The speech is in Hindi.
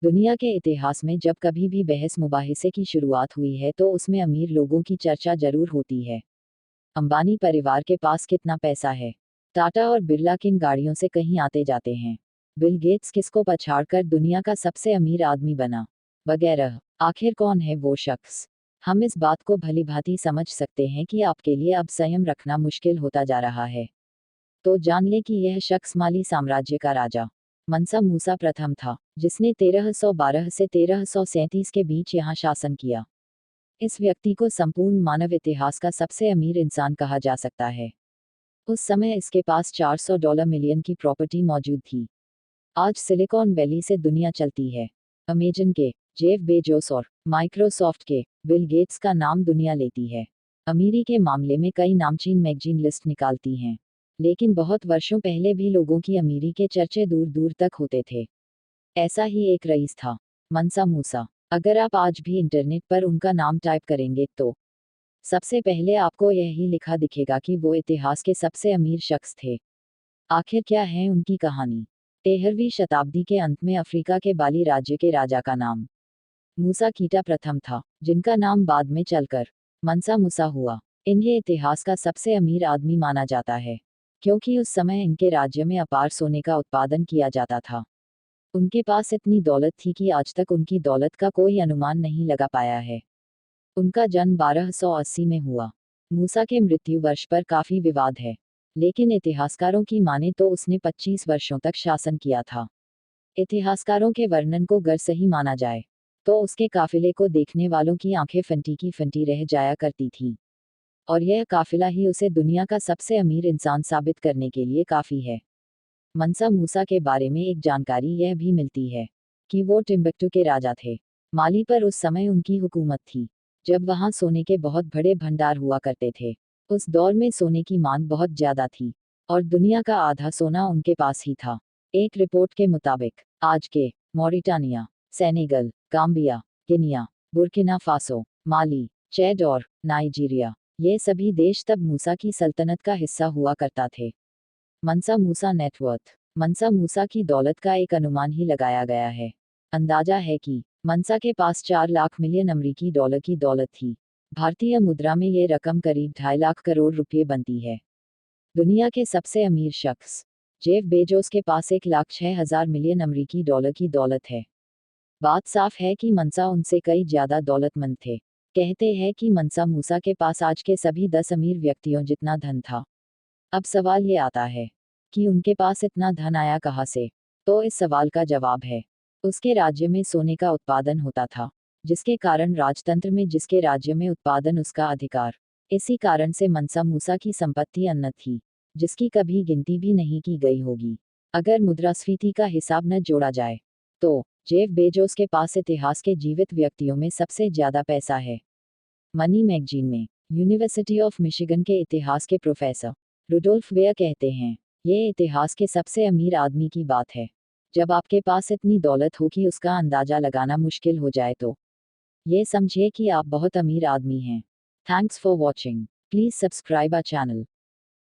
दुनिया के इतिहास में जब कभी भी बहस मुबाहिसे की शुरुआत हुई है तो उसमें अमीर लोगों की चर्चा जरूर होती है। अंबानी परिवार के पास कितना पैसा है, टाटा और बिरला किन गाड़ियों से कहीं आते जाते हैं, बिल गेट्स किसको पछाड़कर दुनिया का सबसे अमीर आदमी बना, वगैरह। आखिर कौन है वो शख्स? हम इस बात को भली भांति समझ सकते हैं कि आपके लिए अब संयम रखना मुश्किल होता जा रहा है। तो जान ले कि यह शख्स माली साम्राज्य का राजा मंसा मूसा प्रथम था, जिसने 1312 से 1337 के बीच यहाँ शासन किया। इस व्यक्ति को संपूर्ण मानव इतिहास का सबसे अमीर इंसान कहा जा सकता है। उस समय इसके पास $400 मिलियन की प्रॉपर्टी मौजूद थी। आज सिलिकॉन वैली से दुनिया चलती है। अमेजन के जेफ बेजोस और माइक्रोसॉफ्ट के बिल गेट्स का नाम दुनिया लेती है। अमीरी के मामले में कई नामचीन मैगजीन लिस्ट निकालती हैं। लेकिन बहुत वर्षों पहले भी लोगों की अमीरी के चर्चे दूर दूर तक होते थे। ऐसा ही एक रईस था, मंसा मूसा। अगर आप आज भी इंटरनेट पर उनका नाम टाइप करेंगे तो सबसे पहले आपको यही लिखा दिखेगा कि वो इतिहास के सबसे अमीर शख्स थे। आखिर क्या है उनकी कहानी? 13वीं शताब्दी के अंत में अफ्रीका के बाली राज्य के राजा का नाम मूसा कीटा प्रथम था, जिनका नाम बाद में चलकर मंसा मूसा हुआ। इन्हें इतिहास का सबसे अमीर आदमी माना जाता है, क्योंकि उस समय इनके राज्य में अपार सोने का उत्पादन किया जाता था। उनके पास इतनी दौलत थी कि आज तक उनकी दौलत का कोई अनुमान नहीं लगा पाया है। उनका जन्म 1280 में हुआ। मूसा के मृत्यु वर्ष पर काफी विवाद है, लेकिन इतिहासकारों की माने तो उसने 25 वर्षों तक शासन किया था। इतिहासकारों के वर्णन को अगर सही माना जाए तो उसके काफिले को देखने वालों की आंखें फंटी की फंटी रह जाया करती थीं। और यह काफिला ही उसे दुनिया का सबसे अमीर इंसान साबित करने के लिए काफी है। मंसा मूसा के बारे में एक जानकारी यह भी मिलती है कि वो टिम्बक्टू के राजा थे। माली पर उस समय उनकी हुकूमत थी, जब वहां सोने के बहुत बड़े भंडार हुआ करते थे। उस दौर में सोने की मांग बहुत ज्यादा थी, और दुनिया का आधा सोना उनके पास ही था। एक रिपोर्ट के मुताबिक आज के Mauritania, Senegal, Gambia, Guinea, Burkina Faso, Mali, Chad और नाइजीरिया, ये सभी देश तब मूसा की सल्तनत का हिस्सा हुआ करता थे। मंसा मूसा नेटवर्थ। मंसा मूसा की दौलत का एक अनुमान ही लगाया गया है। अंदाजा है कि मंसा के पास 4 लाख मिलियन अमरीकी डॉलर की दौलत थी। भारतीय मुद्रा में ये रकम करीब 2.5 लाख करोड़ रुपए बनती है। दुनिया के सबसे अमीर शख्स जेफ बेजोस के पास 1,06,000 मिलियन अमरीकी डॉलर की दौलत है। बात साफ है कि मंसा उनसे कई ज्यादा दौलतमंद थे। कहते हैं कि मंसा मूसा के पास आज के सभी 10 अमीर व्यक्तियों जितना धन था। अब सवाल ये आता है कि उनके पास इतना धन आया कहाँ से? तो इस सवाल का जवाब है, उसके राज्य में सोने का उत्पादन होता था, जिसके कारण राजतंत्र में जिसके राज्य में उत्पादन उसका अधिकार। इसी कारण से मंसा मूसा की संपत्ति अनंत थी, जिसकी कभी गिनती भी नहीं की गई होगी। अगर मुद्रास्फीति का हिसाब न जोड़ा जाए तो जेफ बेजोस के पास इतिहास के जीवित व्यक्तियों में सबसे ज्यादा पैसा है। मनी मैगजीन में यूनिवर्सिटी ऑफ मिशिगन के इतिहास के प्रोफेसर रुडोल्फ वेयर कहते हैं, ये इतिहास के सबसे अमीर आदमी की बात है। जब आपके पास इतनी दौलत हो कि उसका अंदाजा लगाना मुश्किल हो जाए तो ये समझिए कि आप बहुत अमीर आदमी हैं। Thanks for watching. Please subscribe our channel.